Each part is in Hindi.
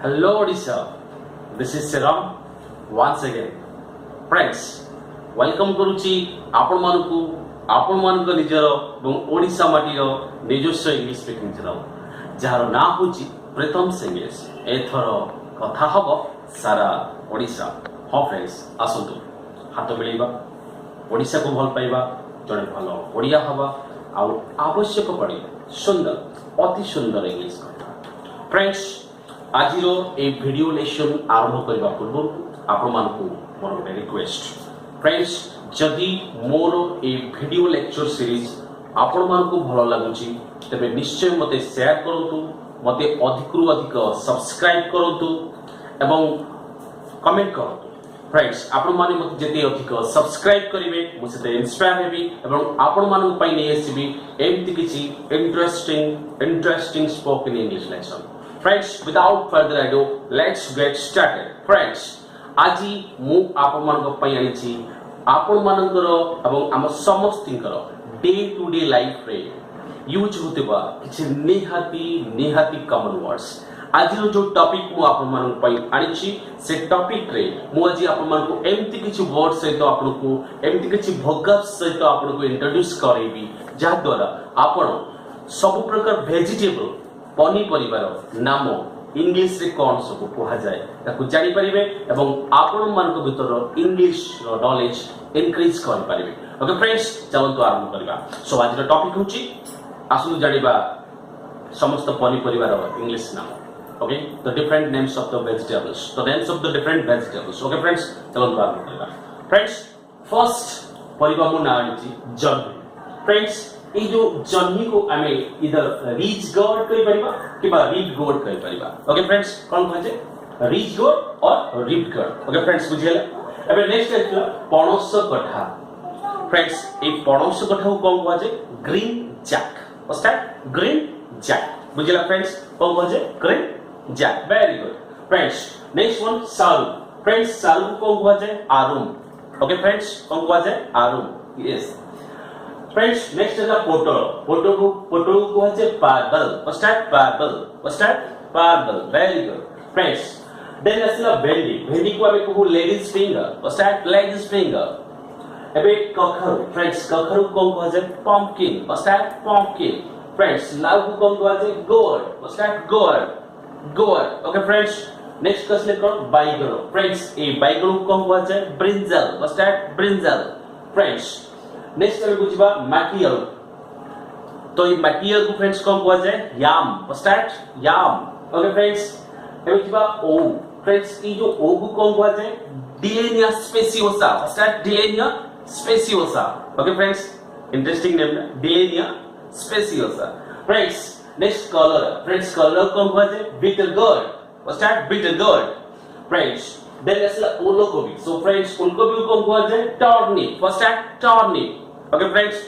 Hello Odisha, this is Siram once again. Friends, welcome करुची आपण मानकु आपण मानक निजर एवं ओडिशा माटीर निजस्व इंग्लिश स्पीकिंग चैनल जार ना होची प्रीतम सिंह। एथर कथा हब सारा ओडिशा। हाँ फ्रेंड्स, आसतु हाथ मिलैबा, ओडिशा को भल पाइबा, जड़े भल ओडिया हवा आउ आवश्यक पड़े सुंदर अति सुंदर इंग्लिश कथा। फ्रेंड्स, आज ए वीडियो लेसन आरंभ करने पूर्व आपण मानकु मोर गोटे रिक्वेस्ट। फ्रेंड्स, जदि मोर ए वीडियो लेक्चर सीरीज आपण मानकु भल लागुची तबे निश्चय मते शेयर करंतु, मते अधिकरु अधिक सब्सक्राइब करंतु एवं कमेंट करंतु। फ्रेंड्स, आपण माने मते जति अधिक सब्सक्राइब करिवे मु सेते इंस्पायर हेबी एवं आपण मानकु पई नै आसीबी एमति किछि interesting spoken English lesson. Friends, without further ado, let's get started. Friends, आजी मु आपण मानक पई आनिछि आपण मानकर एवं हम समस्तिंकर डे टू डे लाइफ रे यूज होतेबा किछि निहाती कॉमन वर्ड्स। आज जो टॉपिक मु आपण मानक पई आनिछि से टॉपिक रे मु आजी आपण मानक एमति किछि वर्ड सहित आपण को एमति किछि vocab सहित आपण को इंट्रोड्यूस करैबी जा द्वारा आपण सब प्रकार वेजिटेबल पनी परिवार नाम इंग्लिश रे कोन सब कहा जाय ताकू जानि परिबे एवं आपण मानक भीतर इंग्लिश रो नॉलेज इंक्रीज कर परिबे। ओके फ्रेंड्स, चलंतु आरंभ करबा। सो आज रो टॉपिक होची आसु जानिबा समस्त पनी परिवार इंग्लिश नाम। Okay, the different names of the vegetables, the names of the different vegetables. Okay friends, चलंतु आरंभ करबा। फ्रेंड्स, फर्स्ट परिबा मु नाम छी जन्नी। फ्रेंड्स, ये जो जन्नी को आमे इधर रीच गोड कहि परिबा किबा रीड गोड कहि परिबा। ओके फ्रेंड्स, कोन कहै छै रीच गोड और रीड गोड। ओके फ्रेंड्स, बुझियला। एबे नेक्स्ट है पणस कठा। फ्रेंड्स, ए पणस कठा को कोन कहै छै green jack. What's that? Green jack. बुझियला फ्रेंड्स, कोन कहै छै green jack. Very good. Friends, next one सारू। फ्रेंड्स, सारू को कोन कहै छै आरुम। ओके फ्रेंड्स, कोन कहै छै आरुम। Yes. Friends, next is the potato. Potato को है parble. What's that? Parble. What's that? Parble. Very good. Friends, then is the भेंडी. भेंडी को अबे को ladies finger. What's that? Ladies finger. अबे कखरू. Friends, कखरू को है pumpkin. What's that? Pumpkin. Friends, लाउ को है gourd. What's that? Gourd. Gourd. Okay, friends. Next question is बैगन. Friends, ये बैगन को है brinjal. What's that? Brinjal. Friends, next हम बुझिबा मटेरियल। तो ये मटेरियल को फ्रेंड्स कोन कहै छै yam. What's that? Yam. Okay friends, हम बुझिबा ओ। फ्रेंड्स, ई जो ओ को कोन कहै छै dillenia speciosa. What's that? Dillenia speciosa. Okay friends, interesting name है dillenia speciosa. Friends, next colour. Friends, colour कोन कहै छै bitter gourd. What's that? Bitter gourd. Friends, then is the ulgobi. So friends, ulgobi को कहै छै turnip. What's that? Turnip. Okay friends,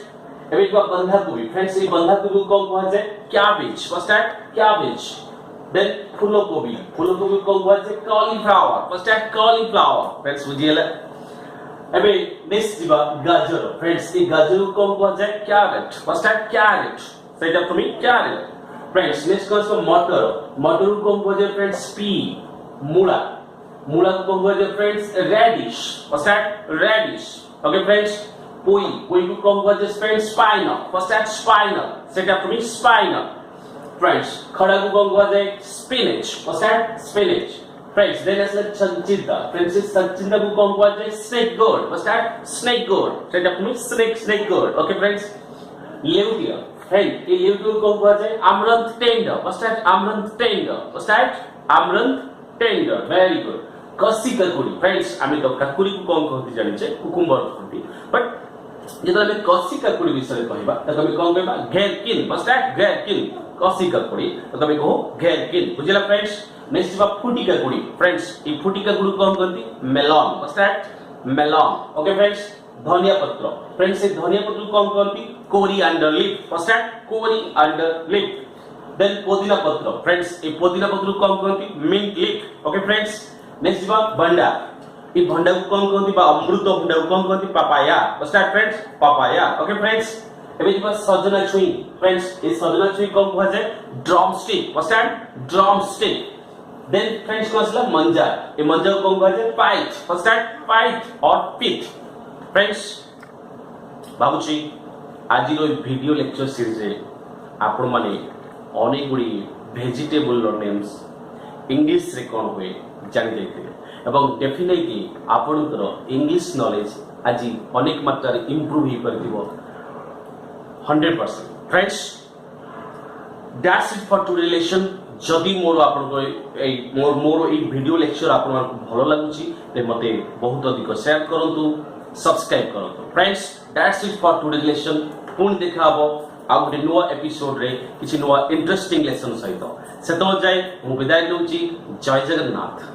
एबे को बंधा गोभी। फ्रेंड्स, ये बंधा गोभी को कहै छै cabbage. What's that? Cabbage. Then फूलगोभी। फूलगोभी को कहै छै cauliflower. What's that? Cauliflower. Friends, बुझियला। एबे नेक्स्ट दिबा गाजर। फ्रेंड्स, ये गाजर को कहै छै carrot. What's that? Carrot. Say that for me, carrot. Friends, next कोन से मटर। मटर को कहै छै फ्रेंड्स pea, मूला। मूला को कहै छै friends radish. What's that? Radish. Okay friends, पोई को कहै छै friends spinal. What's that? Spinal. Say that for me, spinal. Friends, खड़ा को कहै छै spinach. What's that? Spinach. Friends, then is the संचिता। फ्रेंड्स, संचिता को कहै छै snake gourd. What's that? Snake gourd. Say that for me, snake gourd. Okay friends, लेउटिया। फ्रेंड, ये लेउटिया को कहै छै amaranth tender. What's that? Amaranth tender. What's that? Amaranth tender. Very good. कसी काकुड़ी। फ्रेंड्स, आमे तो काकुड़ी को कोन कहति जानि छै कुकुम्बर कहति, बट जेता हम कसी काकुड़ी विषय कहबा त कमे कोन कहबा घेरकिन। What's that? घेरकिन। कसी काकुड़ी त कमे कहो घेरकिन। बुझिला फ्रेंड्स। नेक्स्ट बा फुटी काकुड़ी। फ्रेंड्स, ई फुटी काकुड़ी कोन कहति melon. What's that? Melon. Okay friends, धनिया पत्र। फ्रेंड्स, ये धनिया पत्र कोन कहति coriander leaf. What's that? Coriander leaf. Then पुदीना पत्र। फ्रेंड्स, ये पुदीना पत्र कोन कहति mint leaf. Okay friends, next बा भंडा। ई भंडा को कोन कहति बा अमृत भंडा को कोन कहति papaya. What's that friends? Papaya. Okay friends, एबे बा सजना छुई। फ्रेंड्स, ए सजना छुई कोन कहै छै drum stick. What's that? Drum stick. Then friends को असला मंजा ए मंजा को कौन कहते पाइट फर्स्ट स्टार्ट पाइट और पिट फ्रेंड्स बाबूजी आज रो वीडियो लेक्चर सीरीज रे आपण माने अनेक गुडी वेजिटेबल नेम्स इंग्लिश रे कोन होए जानि देथिले एवं डेफिनेटली आपणकर इंग्लिश नॉलेज आज अनेक मात्रा रे इंप्रूव ही परदिबो 100% friends that's it for today lesson जदि मोर आपन मोर ए वीडियो लेक्चर आपन भलो लागुची ते मते बहुत अधिक शेयर करंतु सब्सक्राइब करंतु friends that's it for today lesson पुन देखा हबो आ गोटे नुआ एपिसोड रे किछि नुआ इंटरेस्टिंग लेसन सहित सेतो जाय मु विदाय लउची जय जगन्नाथ।